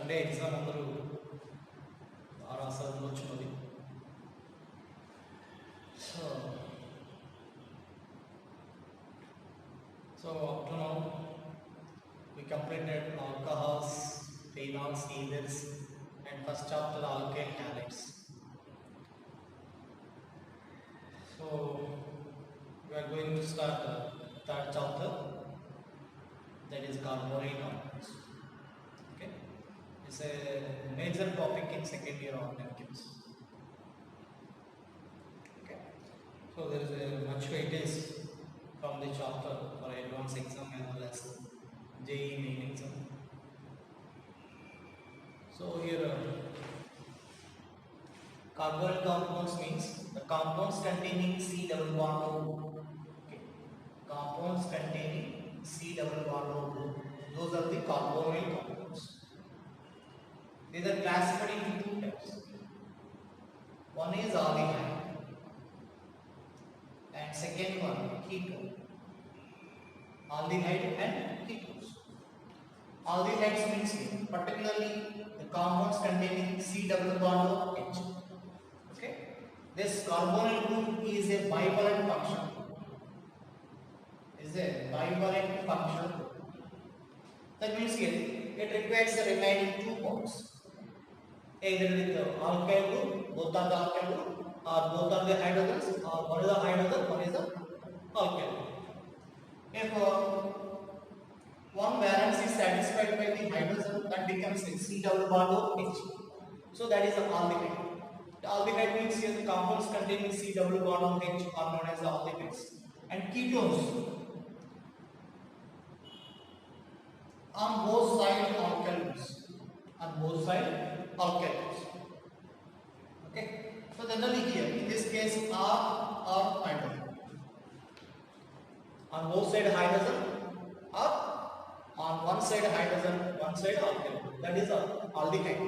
Sunday exam అందరూ బాగా రాసారు వచ్చినది. So up to now we completed alcohols, phenols, ethers, and first chapter alkyl halides. So we are going to start the third chapter, that is carbonyl compounds. Okay, it's a major topic in second year organics. Okay, so there is a much weightage from the chapter for advanced exam as well as JEE main exam. So here carbonyl compounds means the compounds containing C double bond O group. Okay. Compounds containing C double bond O group. Those are the carbonyl compounds. These are classified into two types. One is aldehyde and second one ketone. Aldehyde and ketones. Aldehydes means particularly the compounds containing C double bond O H. Okay, this carbonyl group is a bivalent function. Is a bivalent function. That means here it requires the remaining two bonds, either with the alkyl group, both are the alkyl group, or both are the hydrogens, or one is the hydrogen, one is the alkyl group. If one valence is satisfied by the hydrogen, that becomes a C double bond O H. So that is the aldehyde. The aldehyde means here the compounds containing C double bond O H are known as the aldehydes. And ketones, on both sides alkyls. On both sides alkyls. Okay. So generally here, in this case, R or hydrogen. On both sides hydrogen, or on one side hydrogen, one side alkyl. That is aldehyde.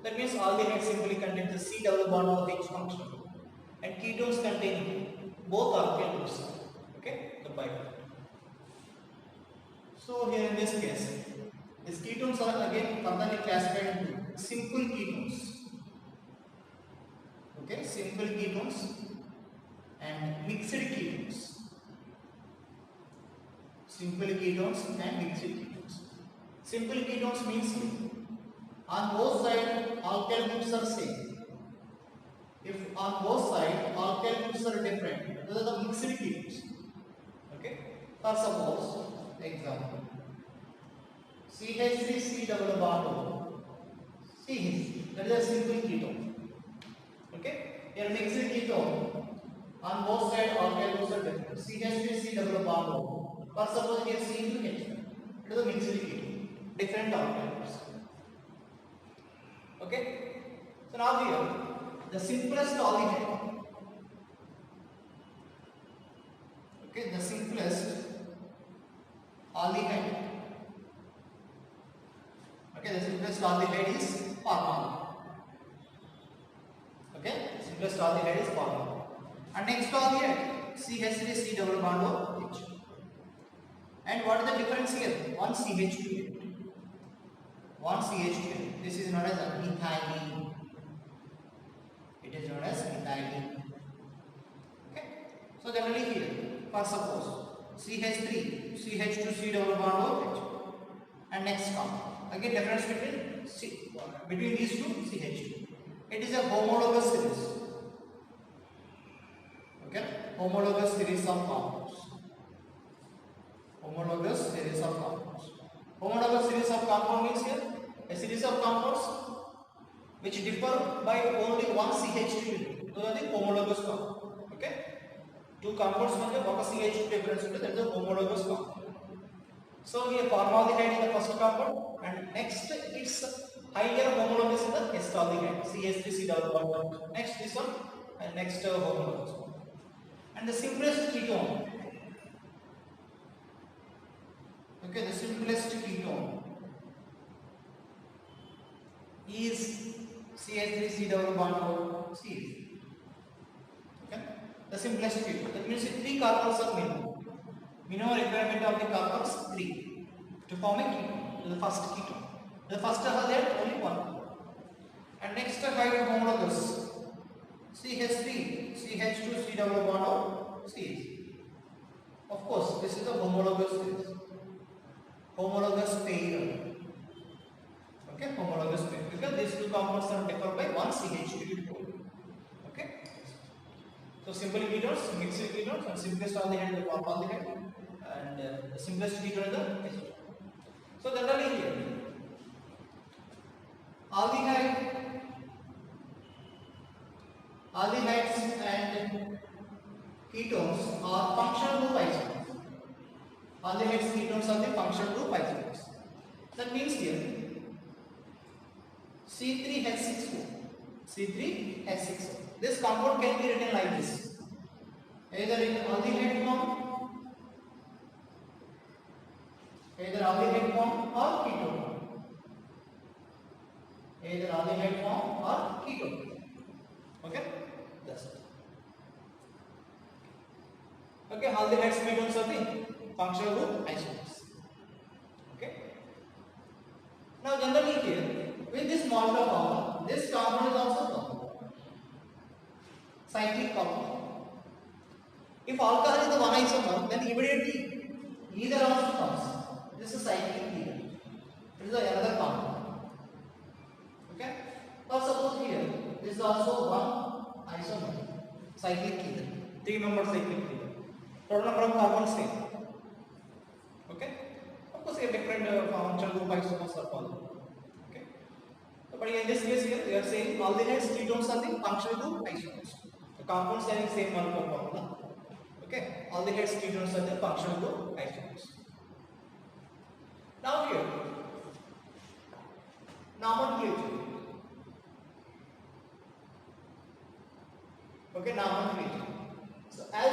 That means aldehyde simply contains the C double bond O H function, and ketones contain both alkyl groups. Okay, the bivalent. So here in this case, these ketones are again further classified into simple ketones. Okay, simple ketones and mixed ketones. Simple ketones and mixed ketones. Simple ketones means on both sides alkyl groups are same. If on both sides alkyl groups are different, those are the mixed ketones. Okay. For suppose example, CH3C double bond O CH, that is a simple ketone. Okay. Here mixed ketone, on both sides alkyl groups are different. CH3C double bond O. For suppose here C into H, it is a mixed ketone, different alkyls. Okay. So now here the simplest aldehyde. Okay, the simplest aldehyde. Okay, the simplest aldehyde is formaldehyde. Okay, simplest aldehyde is formaldehyde. And next aldehyde CH3C double bond O H. And what is the difference here? One CH2. One CH2. This is known as methylene. It is known as methylene. Okay. So generally here, for suppose CH3, CH2C double bond O H. And next compound. Again difference between these two CH2. It is a homologous series. Okay. Homologous series of compounds. Homologous series of compounds. Homologous series of compound means here a series of compounds which differ by only one CH2 unit. Those are the homologous compound. Okay. Two compounds madhya oka CH2 difference unte, that is a homologous compound. So here formaldehyde is the first compound, and next its higher homologous is the estaldehyde, CH3C double bond. Next this one, and next homologous one. And the simplest ketone. Okay, the simplest ketone is CH3C double bond O CH. Okay, the simplest ketone. That means three carbons are minimum. Minimum requirement of the carbons 3 to form a ketone, the first ketone. The first halide only one. And next halide homologous. CH3, CH2, C double bond of CH. Of course, this is a homologous pair. Okay, homologous pair. Because these two compounds are different by one CH2 pole. Okay. So simple ketones, mixed ketones, and simplest aldehyde is the aldehyde, and the simplest ketone is the ketone. So generally here, aldehydes and ketones are functional group isomers. Aldehydes, ketones are the functional group isomers. That means here C3H6O. C3H6O. This compound can be written like this: either in aldehyde form, or ketone form. Either aldehyde form or ketone. Okay, that's it. Okay, aldehydes, ketones are the functional group isomers. Okay. Now generally here, with this molecular formula, this compound is also common. Cyclic compound. If alcohol is the one isomer, then immediately either also comes. This is cyclic either. This is another compound. Okay. Or suppose here, this is also one isomer, cyclic either. 3-member cyclic either. Total number of carbons same. Okay. Of course, here different functional group isomers are followed. Okay. But in this case here, we are saying aldehydes, ketones are the functional group isomers. The compounds having same molecular formula. Okay. Aldehydes, ketones are the functional group isomers. Now here, nomenclature. Okay, nomenclature. So as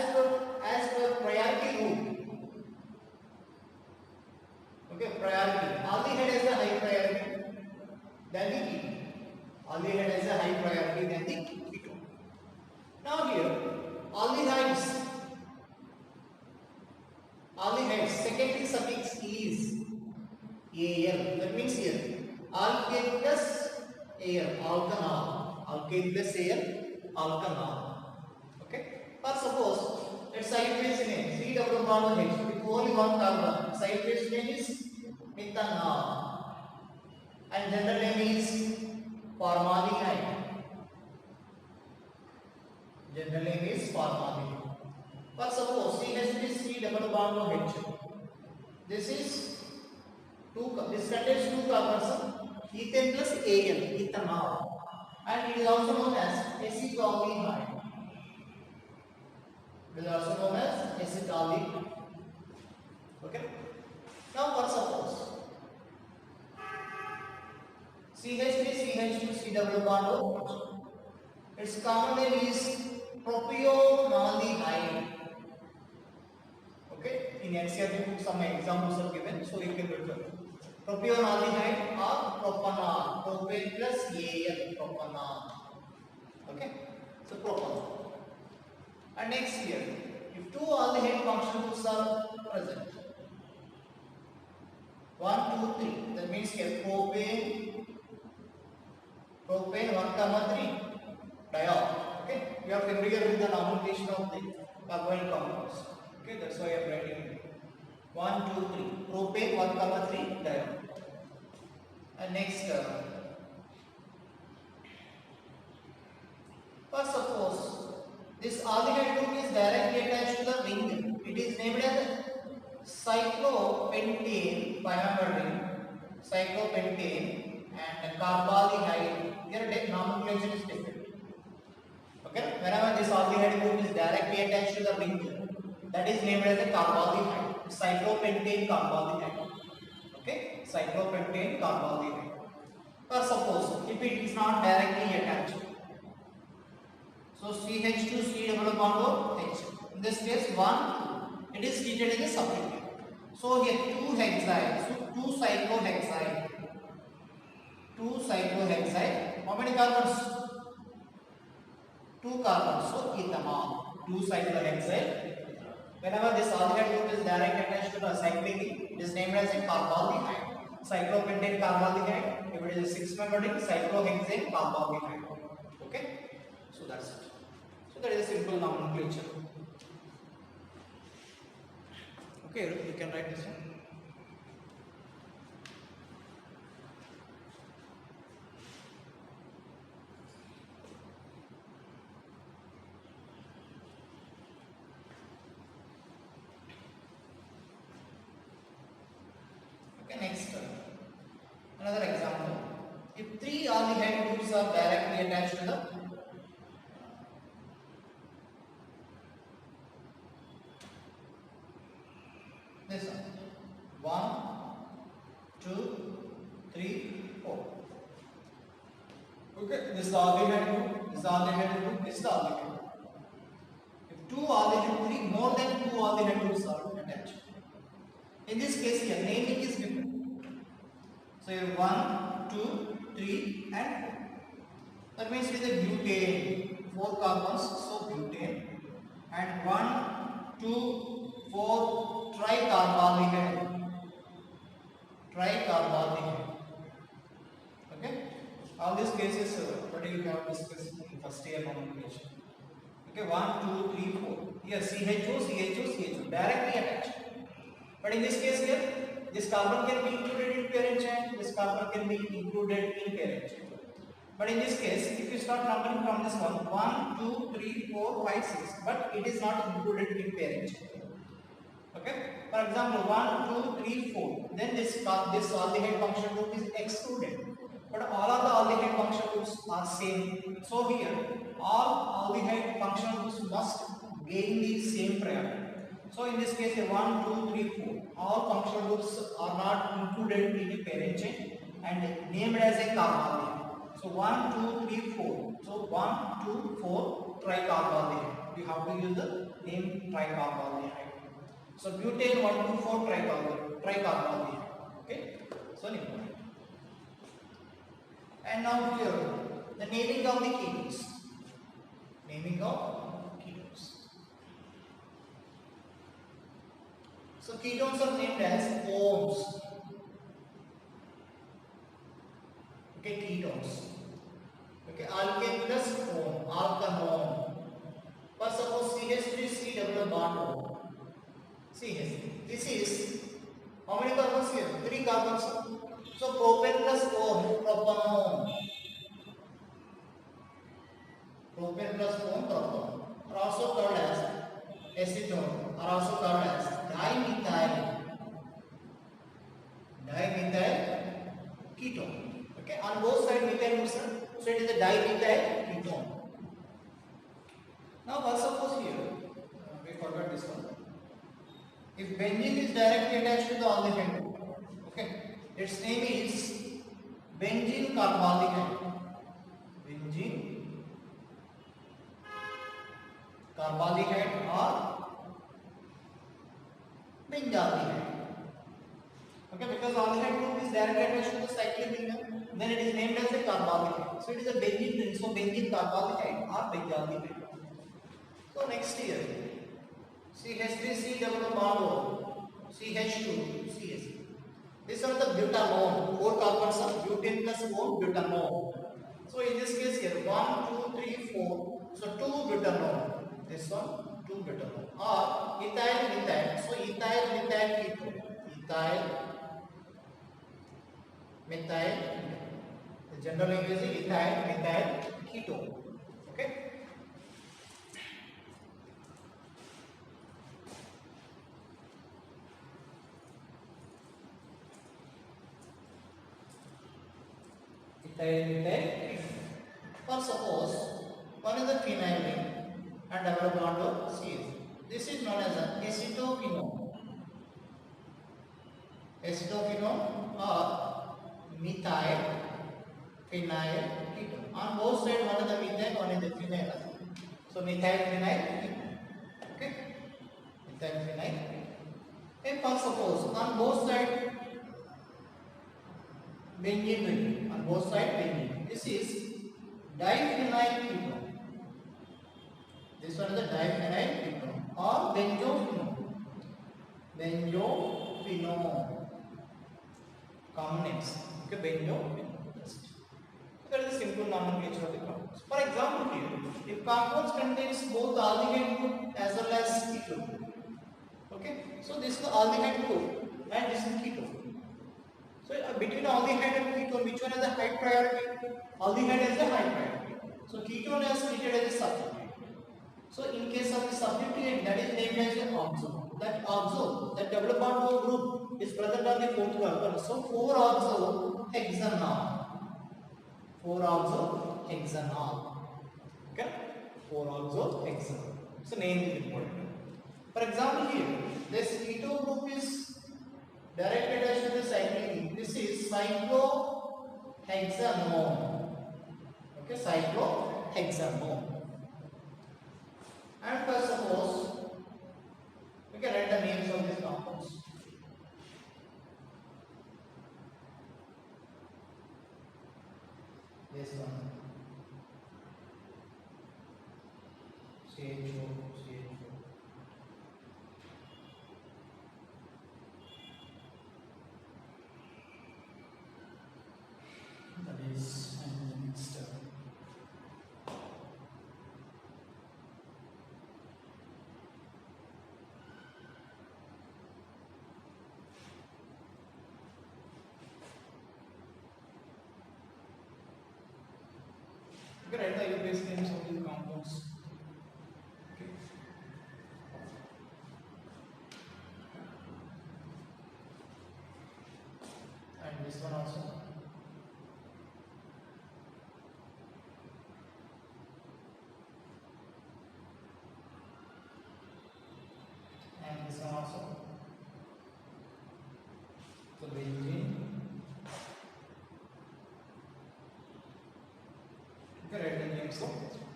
per priority rule. Okay, priority. Aldehyde has a high priority than the ketone. Aldehyde has a high priority than the ketone. Now here, aldehydes, secondary suffix is al. That means here, alkane plus al, alkane plus alkanal. Okay. Or suppose its side base name C double bond H with only one carbon. Side base name is methanol, and general name is formaldehyde. General name is formaldehyde. Or suppose CH3 double bond H. This is this contains two carbons, ethane plus Al, ethanol, and it is also known as acetaldehyde. It is also known as acetaldehyde. Okay. Now, for suppose CH3 CH2 C double bond O. Its common name is propionaldehyde. Okay. In NCERT book, some examples are given, so you can refer. Propionaldehyde or propanol, propane plus Al, propanol. Okay. So propanol. And next here, if two aldehyde functional groups are present, 1, 2, 3, that means here propane 1, 3, diol. Okay, we are familiar with the nomenclature of the carbonyl compounds. Okay, that's why I am writing 1, 2, 3, propane 1, 3, diol. And next, first suppose this aldehyde group is directly attached to the ring. It is named as cyclopentane, 5-member ring, cyclopentane and carbaldehyde. Here nomenclature is different. Okay, whenever this aldehyde group is directly attached to the ring, that is named as a carbaldehyde, cyclopentane carbaldehyde. Okay, cyclopentane carbaldehyde. Or suppose if it is not directly attached, so CH2 C double bond O H. In this case, 1, it is treated as a substitute. So here 2 hexyl, so 2 cyclohexyl. 2 cyclohexyl. How many carbons? 2 carbons. So ethanol. 2 cyclohexyl. Whenever this aldehyde group is directly attached to the cyclic, it is named as a carbaldehyde. cyclopentane carbaldehyde. If it is a 6-membered ring, cyclohexane carbaldehyde. Okay, so that's it. So that is a simple nomenclature. Okay, you can write this one. Next, another example. If 3 aldehyde groups are directly attached to the this one, 1, 2, 3, 4. Okay, this is the aldehyde group. This is the aldehyde group. This is the aldehyde group. If 2 aldehyde, 3 more than 2 aldehyde groups are attached. In this case here, naming is different. So you have 1, 2, 3 and 4. That means it is a butane, 4 carbons, so butane. And 1, 2, 4 tricarbaldehyde. Tricarbaldehyde. Okay? All these cases, what you have discussed in first year nomenclature. Okay, 1, 2, 3, 4. Here CHO, CHO, CHO directly attached. But in this case here, this carbon can be included in parent chain, this carbon can be included in parent chain. But in this case, if you start numbering from this one, 1, 2, 3, 4, 5, 6, but it is not included in parent chain. Okay? For example, 1, 2, 3, 4. Then this aldehyde functional group is excluded. But all of the aldehyde functional groups are same. So here, all aldehyde functional groups must gain the same priority. So in this case, 1, 2, 3, 4. All functional groups are not included in the parent chain and named as a carbaldehyde. So 1, 2, 3, 4. So 1, 2, 4 tricarbaldehyde. You have to use the name tricarbaldehyde. So butane 1, 2, 4 tricarbaldehyde. Okay. So important. And now here the naming of the ketones. Naming of ketones. So ketones are named as OMs. Okay, ketones. Okay, alkane plus OM, alkanone. First suppose CH3C double bond O. CH3. This is how many carbons here? 3 carbons. So propane plus OM, propanone. Propane plus OM, propanone. Are also called as acetone. Are also called as dimethyl ketone. Okay, on both sides methyl groups, so it is a dimethyl ketone. Now let's suppose here we forgot this one. If benzene is directly attached to the aldehyde group, okay, its name is benzene carbaldehyde. Benzene carbaldehyde or benzaldehyde. Okay, because aldehyde group is directly attached to the cyclic ring, then it is named as a carbaldehyde. So it is a benzene ring, so benzene carbaldehyde or benzaldehyde. So next here, CH3C double bond O, CH2, CH. These are the butanone, 4 carbons of butane plus 4 butanone. So in this case here, 1, 2, 3, 4, so 2 butanone. This one, 2 butanone. Or ethyl methyl, so ethyl methyl ketone. Ethyl methyl, the general name is ethyl methyl ketone. Okay. Or suppose one is a phenyl ring and double bond of CH. This is known as an acetophenone. Acetophenone or methyl phenyl ketone. On both sides, one is the methyl, one is the phenyl. So methyl phenyl ketone. Okay, methyl phenyl. And for suppose on both sides benzene ring, on both sides benzene. This is diphenyl ketone. This one is the diphenyl ketone or benzophenone. Benzophenone. common names. Okay, bento and test. So that is the simple nomenclature of the compounds. For example, here, if compounds contains both aldehyde group as well as ketone. Okay, so this is the aldehyde group and this is ketone. So between aldehyde and ketone, which one has the high priority? Aldehyde has the high priority. So ketone is treated as a substituent. So in case of the substituent, that is named as an oxo. That oxo, that double bond O group is present on the fourth carbon. So 4-oxo-hexanol. 4-oxo-hexanol. Okay? 4-oxo-hexanol. So name is important. For example, here this keto group is directed as to the cycling. This is cyclohexanone. Okay, cyclohexanone. And first suppose we can write the names of these compounds. This one CHO. That is and the next step. You can write the base names of these compounds. Okay. And this one also. And this one also. So benzene. Write the names of this one.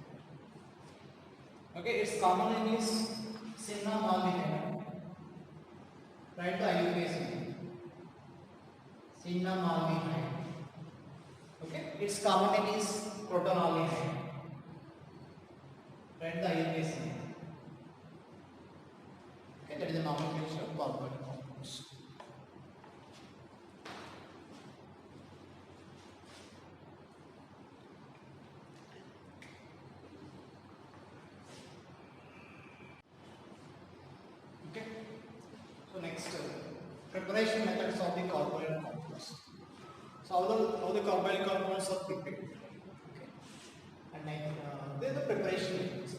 Okay, its common name is cinnamaldehyde. Write the IUPAC name. Cinnamaldehyde. Okay, its common name is protonaldehyde. Write the IUPAC name. Okay, that is the nomenclature of organic compounds. So next, preparation methods of the covalent compounds. So how the covalent compounds are prepared. Okay, and then the preparation methods.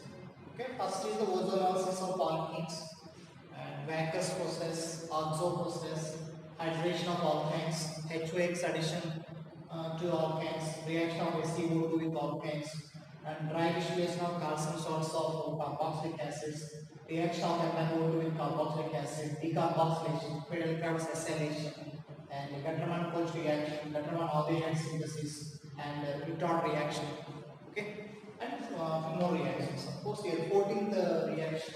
Okay, first is the ozonolysis of alkenes, and Vancus process, Oxo process, hydration of alkanes, HOX addition to alkanes, reaction of SiO2 with alkanes, and dry distillation of calcium salts of carboxylic acids, reaction of MnO2 with carboxylic acid, decarboxylation, Fidelkranz acylation, and Gattermann-Koch reaction, Gattermann-aldehyde synthesis, and Lipton reaction. Okay, and more reactions. Of course, here 14th reaction,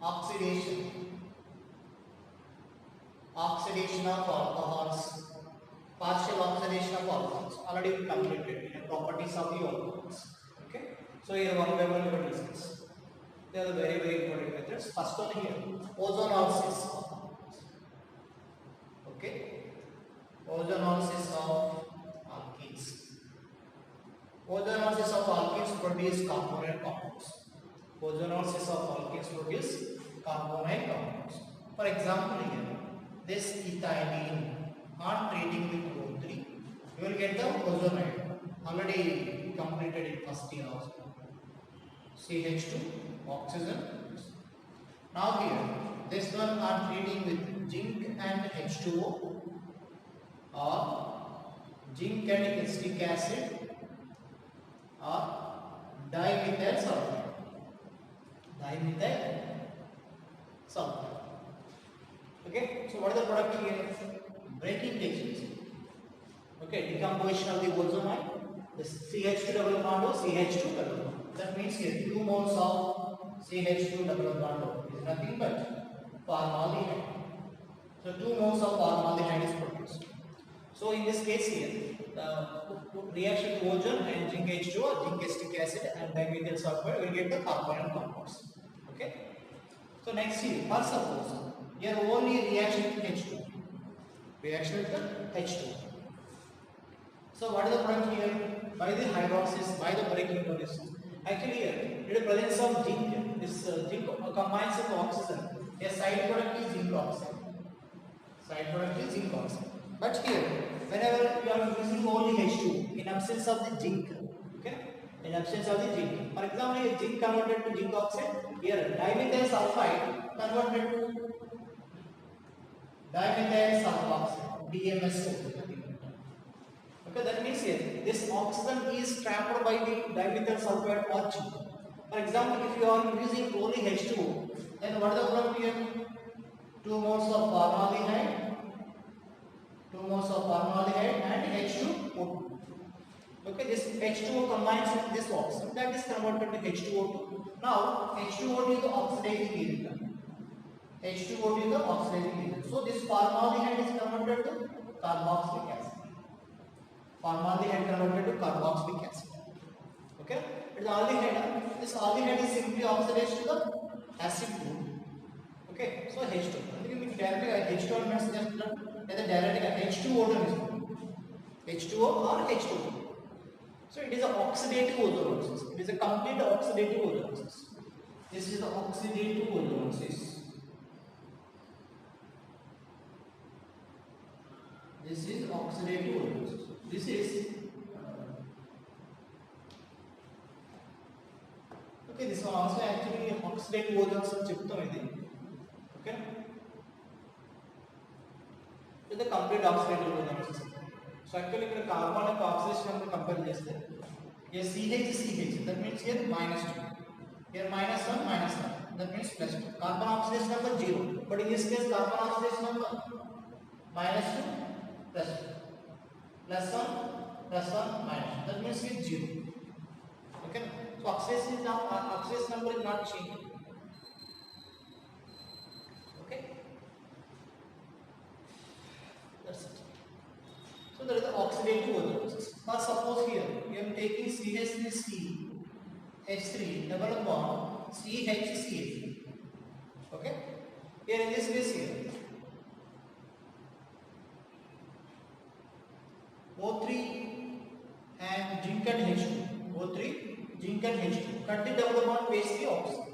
oxidation of alcohols, partial oxidation of alcohols. Already we completed properties of the alcohols. Okay, so here one by one we will discuss. They are the very important methods. First one here, ozonolysis. Okay, ozonolysis of alkenes. Ozonolysis of alkenes produce carbonyl compounds. Ozonolysis of alkenes produce carbonyl compounds. For example, here, this ethylene on treating with O3, you will get the ozonide. Already completed in first year also. CH2, oxygen. Now here, this one are treating with zinc and H2O, or zinc and acetic acid, or dimethyl sulfide. Dimethyl sulfide. Okay, so what is the product here? Breaking takes. Okay, decomposition of the ozonide. This CH2 double bond O, CH2 double bond. That means here 2 moles of CH2 double bond O is nothing but formaldehyde. So 2 moles of formaldehyde is produced. So in this case here, the reaction to ozone and zinc H2O, zinc acetic acid and dimethyl sulfide will get the carbonyl compounds. Okay. So next here, first suppose here only reaction with H2. reaction with the H2. So what is the product here? By the hydrolysis, by the breaking process. Actually here, it is presence of zinc here. This zinc combines with oxygen. A side product is zinc oxide. Side product is zinc oxide. But here, whenever you are using only H2 in absence of the zinc, okay? In absence of the zinc. For example, here zinc converted to zinc oxide. Here dimethyl sulfide converted to dimethyl sulfoxide, DMSO. Okay, that means here this oxygen is trapped by the dimethyl sulfide or zinc. For example, if you are using only H2, then what is the product here? 2 moles of formaldehyde, 2 moles of formaldehyde and H2O2. Okay, this H2O combines with this oxygen, that is converted to H2O2. Now H2O2 is the oxidizing agent. H2O2 is the oxidizing agent. So this formaldehyde is converted to carboxylic acid. Formaldehyde converted to carboxylic acid. Okay, it is aldehyde. This aldehyde is simply oxidized to the acid group. Okay, so H2. I think directly H2 means just directly H2O2 is H2O or H2O. So it is an oxidative ozonolysis. It is a complete oxidative ozonolysis. This is the oxidative ozonolysis. This is oxidative ozonolysis. This is okay. This one also actually oxidative ozonolysis చెప్తాం ఇది. Okay. It is the complete oxidative ozonolysis. So actually ఇక్కడ carbon యొక్క oxidation number compare చేస్తే here CH, that means here -2, here -1, -1, that means +2. Carbon oxidation number 0, but in this case carbon oxidation number -2, +2, +1, +1, -2, that means here 0. Okay, so oxidation number is not changing. Okay, that's it. So there is the oxidative ozonolysis. Or suppose here you are taking CH3C H3 double bond CHCH. Okay, here in this case here O3 and zinc and H2. O3, zinc and H2. Cut the double bond, paste the oxygen.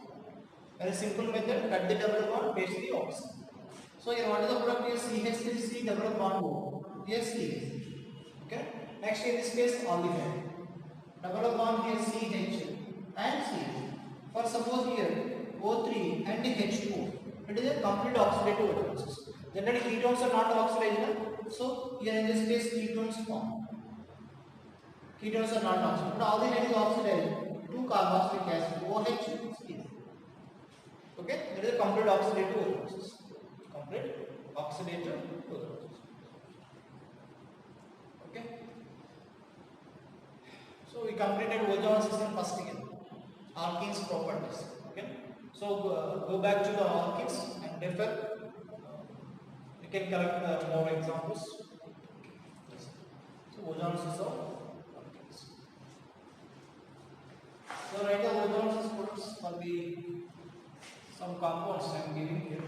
Very simple method. Cut the double bond, paste the oxygen. So here what is the product? Here CH3C double bond O. Here CH. Okay. Next in this case aldehyde. Double bond here CH and CH. For suppose here O3 and H2O. It is a complete oxidative ozonolysis. Generally ketones are not oxidized. So here in this case ketones form. Ketones are not oxidized. But aldehyde is oxidized to carboxylic acid OH. Okay. That is a complete oxidative ozonolysis. Complete oxidative ozonolysis. Okay. So we completed ozonolysis in first year. Alkenes properties. Okay. So go back to the alkenes and refer. You can collect more examples. So ozonolysis of alkenes. So write the ozonolysis products for the some compounds I am giving here.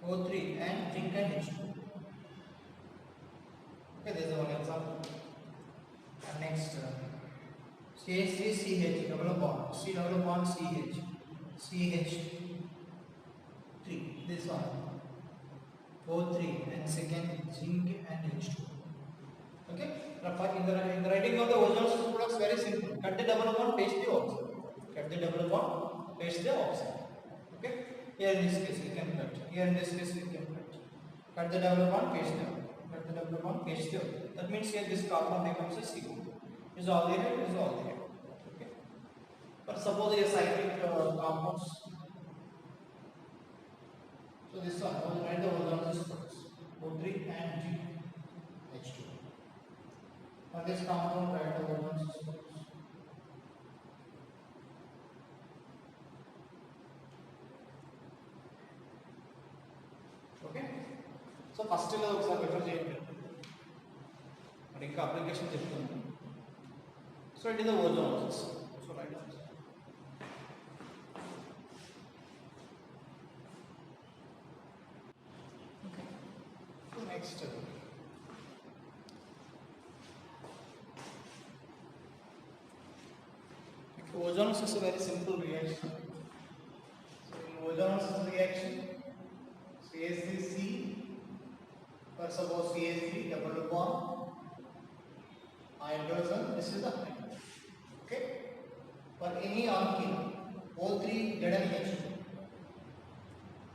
O3 and zinc and H2. Okay, there is one example. And next, CH3CH double bond, C double bond CH, CH3. This one, O3 and second zinc and H2. Okay, in the writing of the ozonolysis products very simple. Cut the double bond, paste the oxygen. Cut the double bond, paste the oxygen. Okay. Here in this case we can cut. Here in this case we can cut. Cut the double bond, paste the. Cut the double bond, paste the. That means here this carbon becomes a CO. Is aldehyde, is aldehyde. Okay. But suppose a cyclic compounds. So this one, I will write the ozonolysis products. O3 and H2. For this compound, write the ozonolysis products. Okay. So first లో ఒకసారి refer చేయండి. మరి ఇంకా application చెప్తున్నాను. So it is the ozonolysis. So right Ozonolysis is a very simple reaction. So in ozonolysis reaction, CH3C, first suppose CH3 double bond, hydrogen, this is the hydrogen. Okay. For any alkene, O3 ZNH,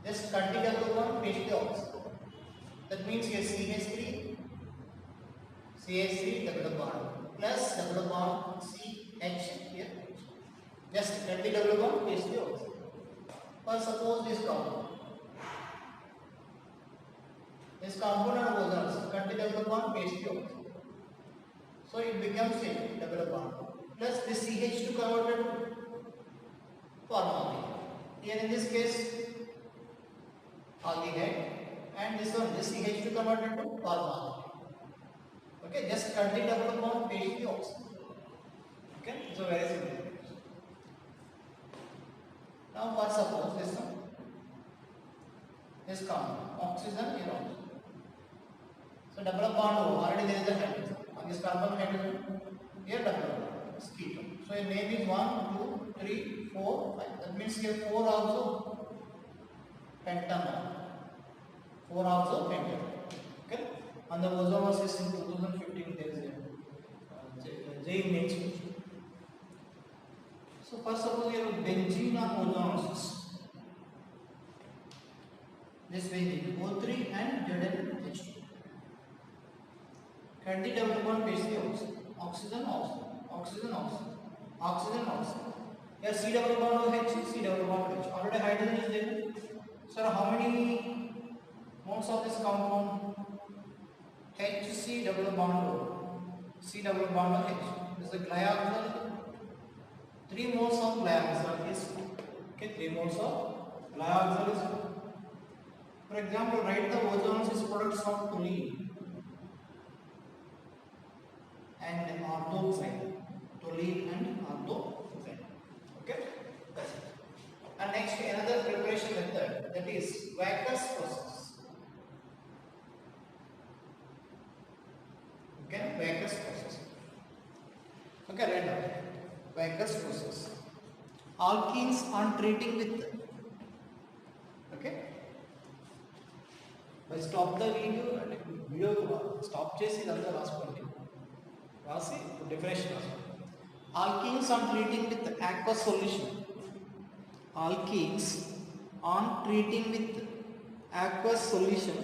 just cut the double bond, paste the oxygen. That means here CH3 double bond plus double bond CH here. Just cut the double bond, paste the oxygen. For suppose this compound of ozonolysis, cut the double bond, paste the oxygen. So it becomes a double bond plus this CH2 converted to formaldehyde. Here in this case aldehyde, and this one, this CH2 converted to formaldehyde. Okay, just cut the double bond, paste the oxygen. Okay, so very simple. Now for suppose this one, this compound, oxygen here also. So double bond already there is a hydrogen. On this carbon hydrogen, here double bond, it's ketone. So your name is 1, 2, 3, 4, 5. That means here 4 also pentanol. 4 also pentanol. Okay. On the ozonolysis in 2015 there is a J nature. So first suppose you have benzene on ozonolysis. This benzene O3 and ZnH2. Cut the double bond, paste the oxygen, oxygen. Here C double bond H, C double bond H. Already hydrogen is there. Sir, how many moles of this compound? HC double bond O, C double bond H. This is the glyoxal. 3 moles of glyoxal is found. Okay, 3 moles of glyoxal is found. For example, write the ozonolysis products of toluene and orthoxide. Toluene and orthoxide. Okay, that's it. And next, another preparation method, that is Wacker's process. Okay, Wacker's process. Okay, right now, Wacker's process. Alkenes on treating with. Okay. By stop the video stop chesi idantha raasukondi. Rasi definition raasukondi. Alkenes on treating with aqueous solution. Alkenes on treating with aqueous solution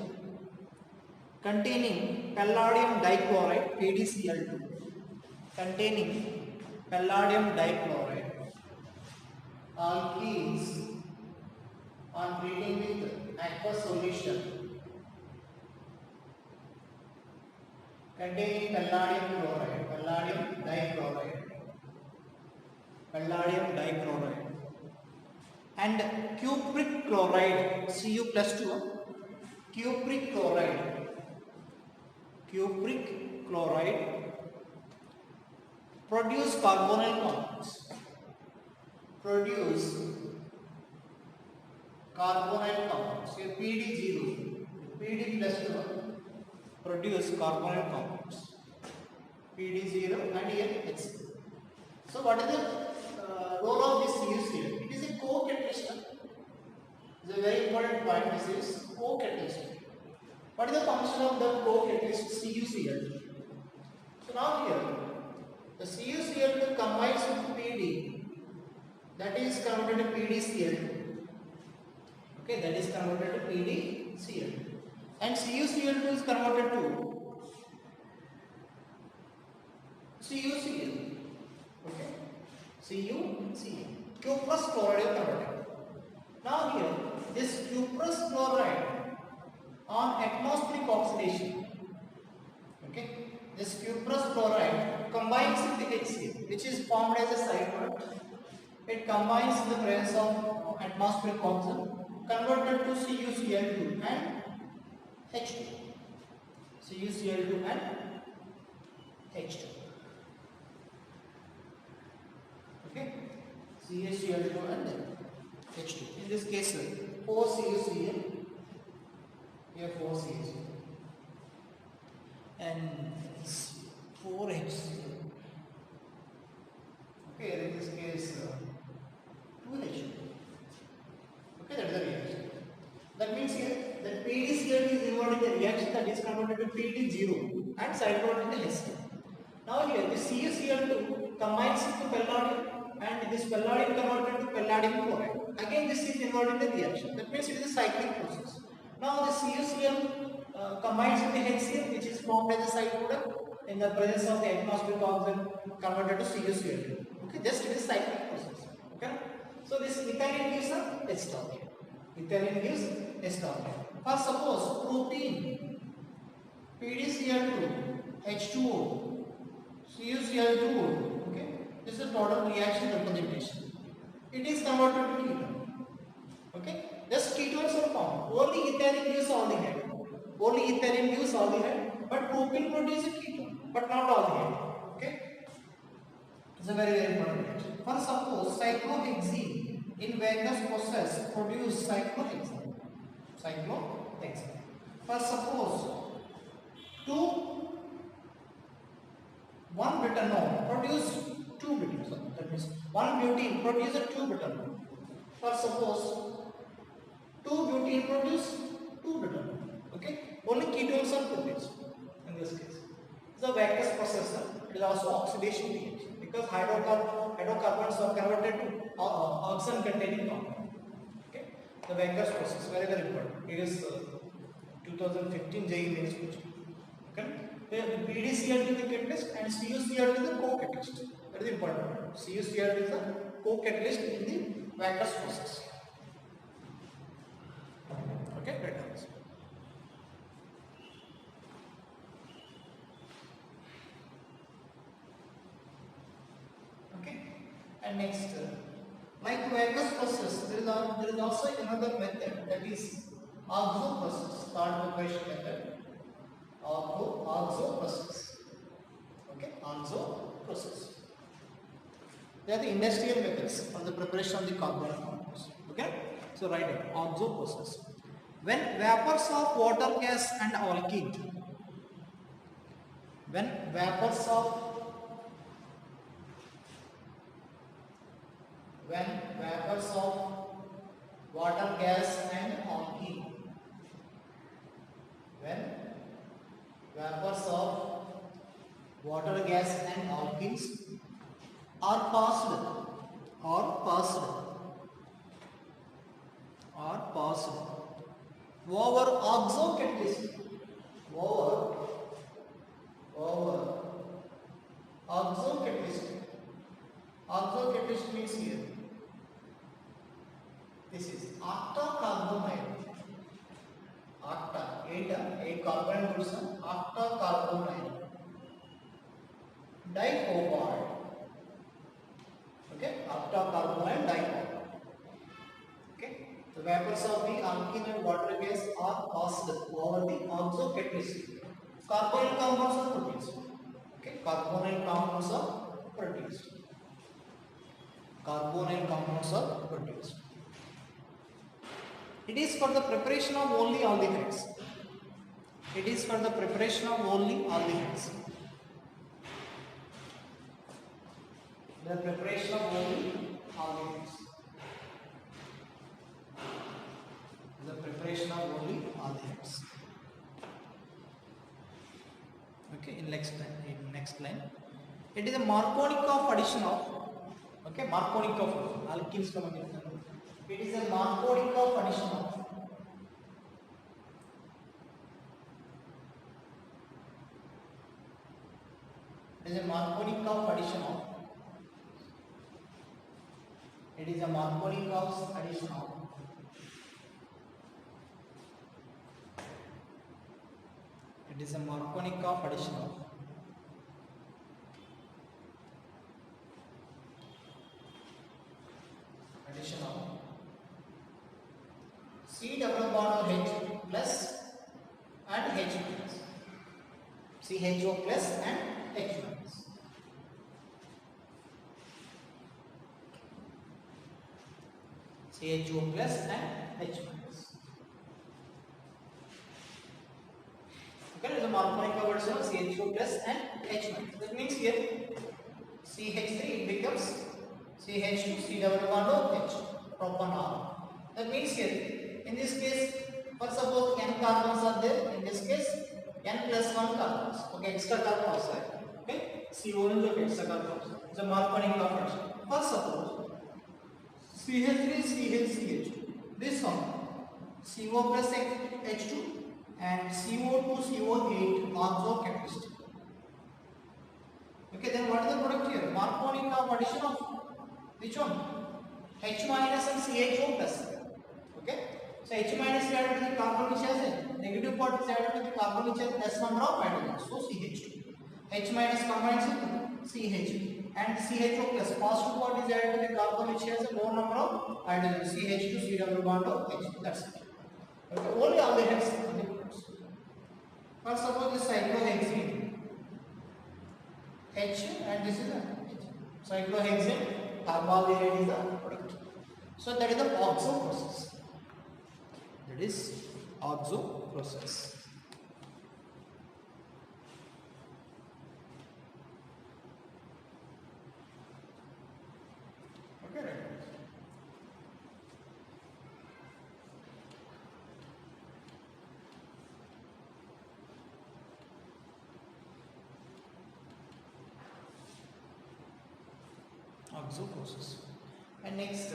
containing palladium dichloride PdCl2. Containing palladium dichloride. Alkenes on treating with aqueous solution containing palladium dichloride and cupric chloride, Cu plus 2, cupric chloride produce carbonyl compounds. Here PD0, PD plus 2 produce carbonyl compounds. PD0 and here HCl. So what is the role of this CuCl? It is a co-catalyst. It is a very important point. This is co-catalyst. What is the function of the co-catalyst CuCl? So now here, the CuCl2 combines with PD, that is converted to PdCl2. Okay, that is converted to PdCl2. And CuCl2 is converted to CuCl. Okay, CuCl. Cuprous chloride is converted. Now here, this cuprous chloride on atmospheric oxidation. Okay, this cuprous chloride combines with the HCl, which is formed as a side product. It combines in the presence of atmospheric oxygen, converted to CuCl2 and H2. CuCl2 and H2. Okay, CuCl2 and H2. In this case, 4 CuCl, here 4 CuCl, and 4 HCl. Okay, in this case is converted to Pd0 and side product in the HCl. Now here the CuCl2 combines into palladium and this palladium converted to palladium chloride. Again this is involved in the reaction. That means it is a cyclic process. Now the CuCl combines with the HCl which is formed as a side product in the presence of the atmospheric oxygen converted to CuCl2. Okay, just it is cyclic process. Okay. So this methionine gives a ester. Methionine gives ester. For suppose protein PdCl2 H2O CuCl2O. Okay, this is a product reaction representation. It is converted to ketone. Okay, just ketones are formed. Only ethylene gives aldehyde. Only ethylene gives aldehyde, but propene produces ketone, but not aldehyde. Okay, it's a very important reaction. For suppose cyclohexene in Weber's process produce cyclohexene. Cyclohexene. For suppose one butanol produce two butanol. That means one butene produces two butanol. For suppose two butene produce two butanol. Okay, only ketones are produced in this case. It's a Weber's process. It is also oxidation reaction because hydrocarbons are converted to oxygen containing compound. Okay, the Weber's process very important. It is 2015 JEE mains question. Okay, the PdCl2 is the catalyst and CuCl2 is the co-catalyst. That is important. CuCl2 is the co-catalyst in the Weber's process. Okay, right. Okay, and next, like Weber's process, there is also another method, that is Auxo process, third preparation method. Auxo process. Okay, Auxo process. They are the industrial methods for the preparation of the carbonic compounds. Okay, so write it, Auxo process. When vapors of water, gas and alkene, when vapors of water, gas and alkene, when vapors of water, gas and alkenes are passed over auxo catalyst, over auxo catalyst. Auxo catalyst means here this is octacarbonyl. Octa, 8 carbon groups, octacarbonyl dicobalt. Okay, octacarbonyl dicobalt. Okay, the vapors of the alkene and water gas are passed over the auxo catalyst. Carbonyl compounds are produced. Okay, carbonyl compounds are produced. Carbonyl compounds are produced. It is for the preparation of only aldehydes. It is for the preparation of only aldehydes. The preparation of only aldehydes. The preparation of only aldehydes. Okay, in next line. It is a Markovnikov of addition of. Okay, Markovnikov of alkenes coming in. It is a Markovnikov of addition of. It is a Markovnikov addition of. It is a Markovnikov addition of. It is a Markovnikov addition of. Addition of C double bond H plus and H minus. CHO plus and H minus. CHO plus and H minus. Okay, there is a Markovnikov version of CHO plus and H minus. That means here CH3 it becomes CH2 C double bond of H propanol. That means here in this case, for suppose n carbons are there, in this case n plus 1 carbons. Okay, extra carbon outside. Okay, CO is the extra carbon. It's a Marconi conversion. First, suppose CH3 CH. This one CO plus H2 and CO2 CO8 also catalyst. Okay, then what is the product here? Marconi addition of which one? H minus and CHO plus. Okay, so H minus is added to the carbon which has a negative part is added to the carbon which has less number of hydrogens, so CH2. H minus combines with CH and CHO plus positive part is added to the carbon which has a low number of hydrogens, CH2 C double bond of H. That's it. Okay, only aldehydes. First, suppose this cyclohexene H and this is a H. Cyclohexane carbaldehyde is the product. So that is the oxo process. That is oxo process. Okay, right. Oxo process. And next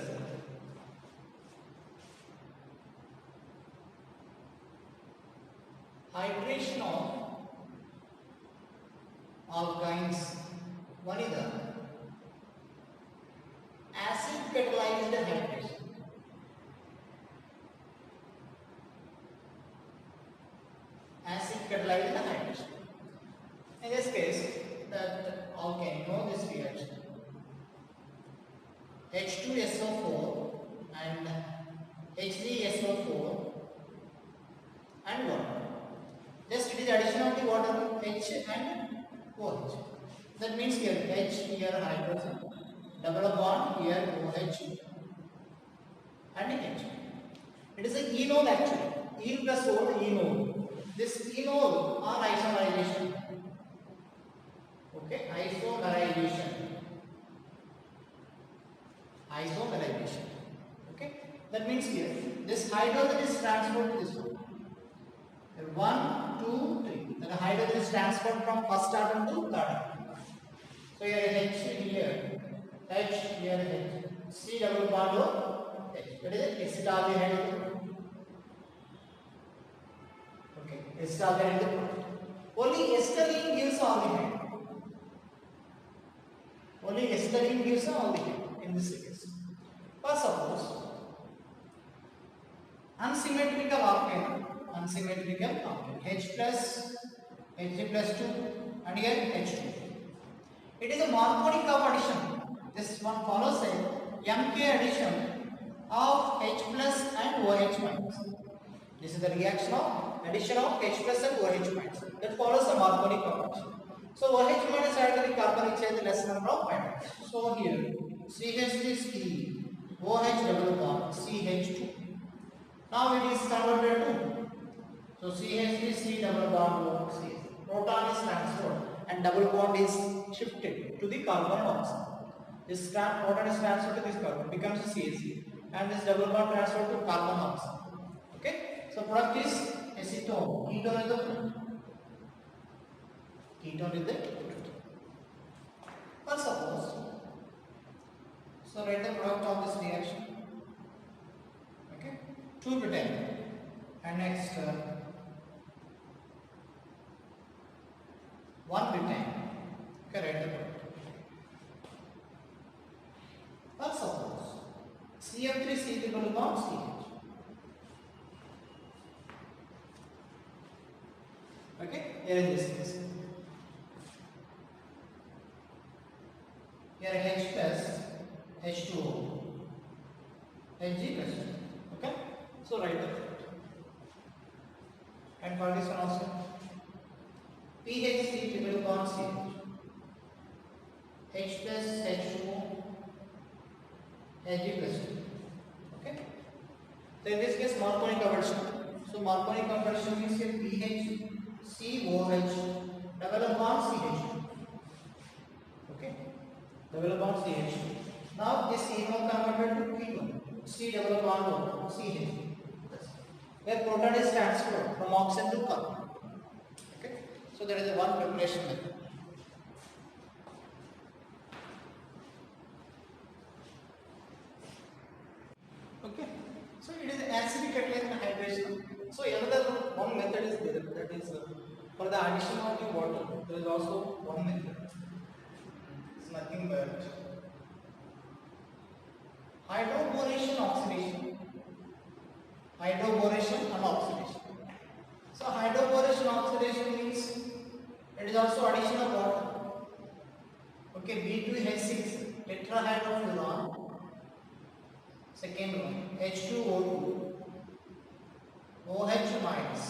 hydration of alkynes. One is the acid catalyzed hydration. Acid catalyzed hydration. In this case, that alkane, know this reaction. H2SO4 and H3SO4 and water. Just it is addition of the water H and OH. That means here H here hydrogen, double bond here OH and H. It is a enol actually. En plus O enol. This enol or isomerization. Okay, isomerization. Isomerization. Okay, that means here this hydrogen is transferred to this one. 1, 2, 3. The hydrogen is transferred from first atom to third atom. So here H here, H here H. C double bond O H. That is acetaldehyde. Okay, acetaldehyde. Only esterine gives aldehyde. Only esterine gives aldehyde in this case. First, suppose unsymmetrical alkane. Unsymmetrical alkane. H plus, Hg plus 2 and here H2. It is a Marconi addition. This one follows a MK addition of H plus and OH minus. This is the reaction of addition of H plus and OH minus. That follows the Marconi addition. So OH minus added to the carbon which has less number of atoms. So here CH3 OH double bond CH2. Now it is converted to, so CH3 double bond OH. Proton is transferred and double bond is shifted to the carbon oxide. This proton is transferred to this carbon, becomes a CH3 and this double bond transferred to carbon oxide. Okay, so product is acetone. Ketone is the product. Ketone is the product. First, suppose, so write the product of this reaction. Okay, 2-butane and next 1-butane. Okay, write the product. First, suppose CF3C double bond CH. Okay, here in this case. Here H plus H2O, Hg plus 2. Okay, so write the product. And for this one also, PHC triple bond CH, H plus H2O, Hg plus 2. Okay, so in this case Marconi conversion. So Marconi conversion means here PHCOH double bond CH. Okay, double bond CH. Now this enol converted to ketone, C double bond O CH. Where proton is transferred from oxygen to carbon. Okay, So there is a one preparation method. Okay. So it is acidic catalyzed hydration. So another one method is there, that is for the addition of the water. There is also one method. It's nothing but hydroboration oxidation. Hydroboration and oxidation. So hydroboration oxidation means it is also addition of water. Okay, B2H6 tetrahydrofuran. Second one, H2O2, OH minus.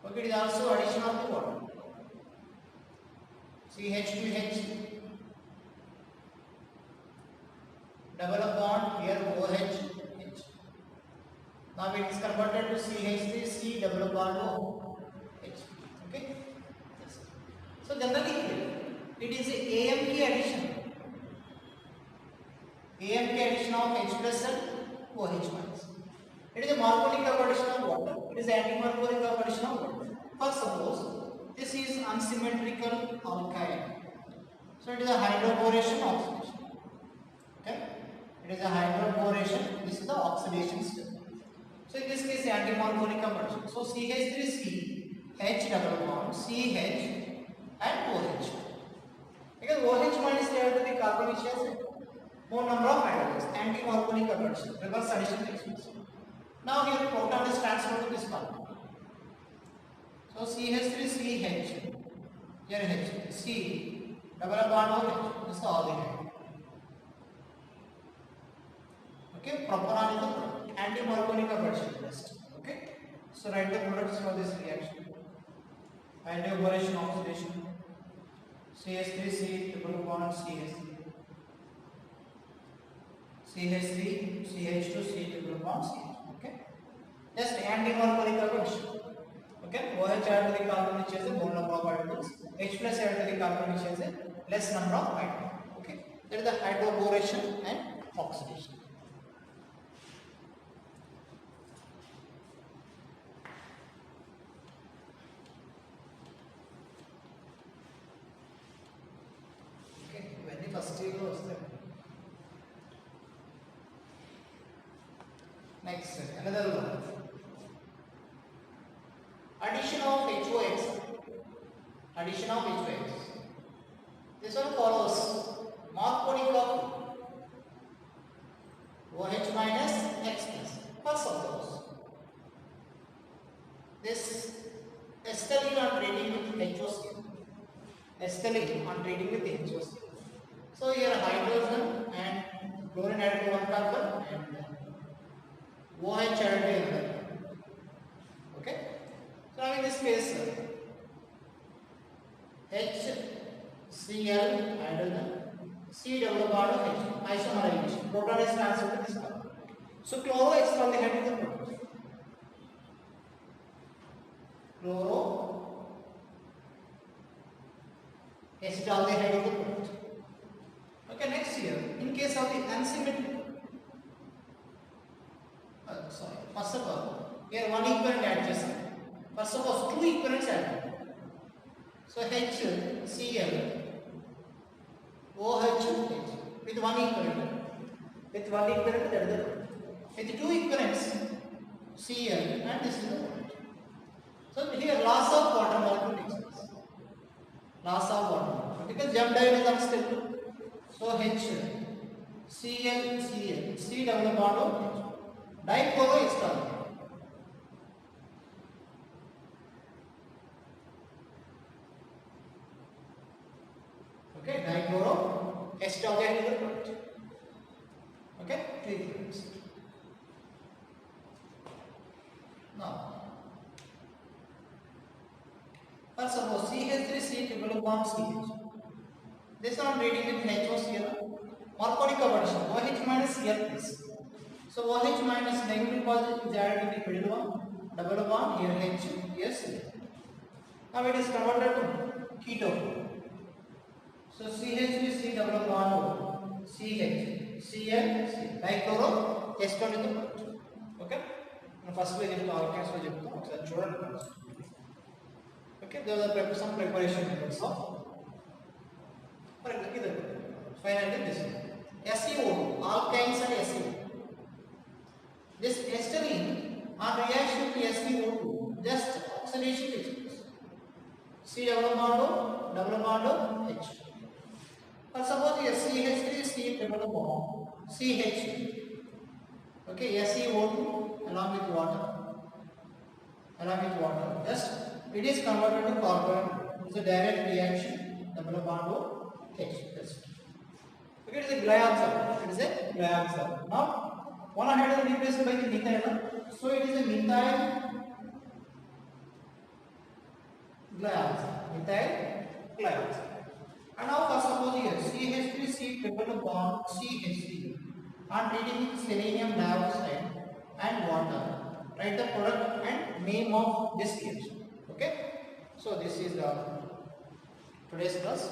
Okay, it is also addition of the water. CH2H, double bond here OH. Now it is converted to CH3, C double bond OH. Okay. So generally it is a AMK addition. AMK addition of H plus and OH minus. It is a Markovnikov addition of water. It is anti-Markovnikov addition of water. First suppose this is unsymmetrical alkyne. So it is a hydroboration oxidation. Okay. It is a hydroboration. This is the oxidation step. So in this case anti-Markovnikov addition. So CH3C, H double bond, CH and OH. Because OH minus they have to be carbonaceous. More number of hydrogens, anti-Markovnikov addition, reverse addition takes place. Now here proton is transferred to this carbon. So CH3CH, here H, C, double bond OH, this is the aldehyde. Okay, propanol is the anti-Markovnikov addition test. Okay, so write the products for this reaction. Hydroboration oxidation, CH3C, double bond CH3. CH3, CH2, C double bond CH. Okay. Just anti-Markovnikov addition. Okay. OH add to the carbon which has a more number of hydrogens. H plus add to the carbon which has a less number of hydrogens. Okay. That is the hydroboration and oxidation. Okay. When the first year was there. Next, another one. Addition of HOX. Addition of HOX. This one follows Markovnikov OH minus X plus. First suppose this acetylene on reading with HOC. Acetylene on reading with HOC. So here hydrogen and chlorine added to one carbon and OH added to another. Okay. So now in this case, HCl hydrogen, C double bond of H, isomerization. Proton is transferred to this carbon. So chloro is from the head of the proton. Chloro acetaldehyde of the proton. Okay, next here, in case of the unsymmetrical. First of all, here one equivalent adjacent. First of all, two equivalents added. So HCl, OH, with one equivalent. With one equivalent, that is the product. With two equivalents, Cl, and this is the product. So here loss of water molecule takes place. Loss of water because jump diode is unstable. So H, Cl, C double bond of H. Dichloro is carbon. Okay, dichloro acetaldehyde is the product. Okay, 3 equivalents. Now, first suppose CH3C triple bond CH. This one I am reading with HOCl. Markovnikov addition OH minus Cl plus. So OH minus negative positive is added to the middle one, double bond here H, here C. Now it is converted to ketone. So CH3C double bond O, CH, Cl, C. Dichloro acetone is the product. Okay? First we will alkanes lo cheptam. ఒకసారి చూడండి. Okay, those are some preparation methods of, for example, finally this SeO2, alkynes and SeO2. This estering on reaction to SeO2, just oxidation takes place. C double bond O, double bond O, H. Or suppose here CH3, C double bond, CH. Okay, SeO2 along with water, just it is converted to carbon. It's a direct reaction, double bond O, H. Just. Okay, it is a glyoxal. Now, one hydrogen replaced by the methyl, so it is a methyl glyoxal. And now first suppose here CH3 C triple bond CH3 on treating with selenium dioxide and water. Write the product and name of this reaction. Okay. So this is the today's class.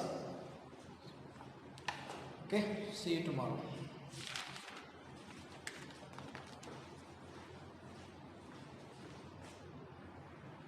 Okay. See you tomorrow.